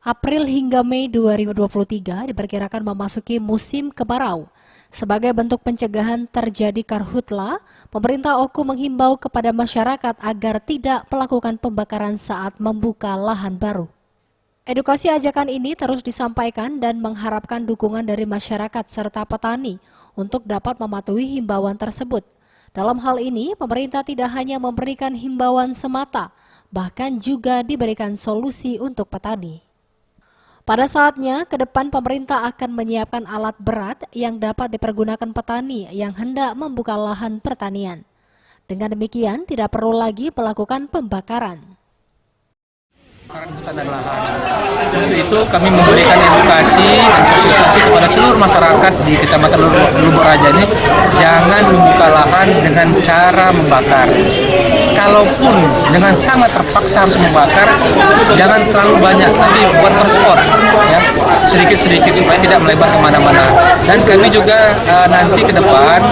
April hingga Mei 2023 diperkirakan memasuki musim kemarau. Sebagai bentuk pencegahan terjadi karhutla, pemerintah Oku menghimbau kepada masyarakat agar tidak melakukan pembakaran saat membuka lahan baru. Edukasi ajakan ini terus disampaikan dan mengharapkan dukungan dari masyarakat serta petani untuk dapat mematuhi himbauan tersebut. Dalam hal ini, pemerintah tidak hanya memberikan himbauan semata, bahkan juga diberikan solusi untuk petani. Pada saatnya, ke depan pemerintah akan menyiapkan alat berat yang dapat dipergunakan petani yang hendak membuka lahan pertanian. Dengan demikian, tidak perlu lagi melakukan pembakaran. Hutan dan lahan. Untuk itu kami memberikan edukasi dan sosialisasi kepada seluruh masyarakat di Kecamatan Luboraja ini, jangan membuka lahan dengan cara membakar. Kalaupun dengan sangat terpaksa harus membakar, jangan terlalu banyak, tapi buat per spot, ya, sedikit-sedikit supaya tidak melebar kemana-mana. Dan kami juga nanti ke depan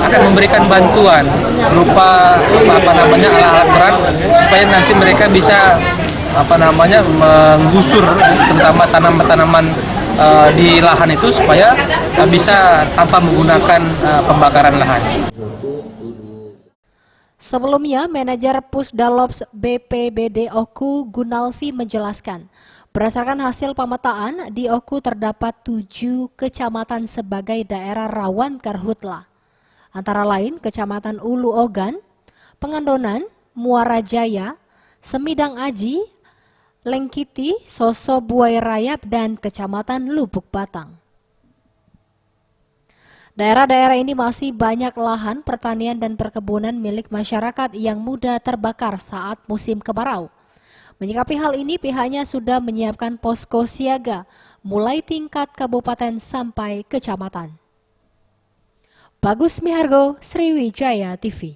akan memberikan bantuan berupa alat-alat berat supaya nanti mereka bisa menggusur terutama tanaman-tanaman di lahan itu supaya bisa tanpa menggunakan pembakaran lahan. Sebelumnya, manajer Pusdalops BPBD Oku Gunalvi menjelaskan, berdasarkan hasil pemetaan, di Oku terdapat 7 kecamatan sebagai daerah rawan karhutla. Antara lain Kecamatan Ulu Ogan, Pengandonan, Muara Jaya, Semidang Aji, Lengkiti, Soso Buai Rayap, dan Kecamatan Lubuk Batang. Daerah-daerah ini masih banyak lahan pertanian dan perkebunan milik masyarakat yang mudah terbakar saat musim kemarau. Menyikapi hal ini, pihaknya sudah menyiapkan posko siaga mulai tingkat kabupaten sampai kecamatan. Bagus Mihargo, Sriwijaya TV.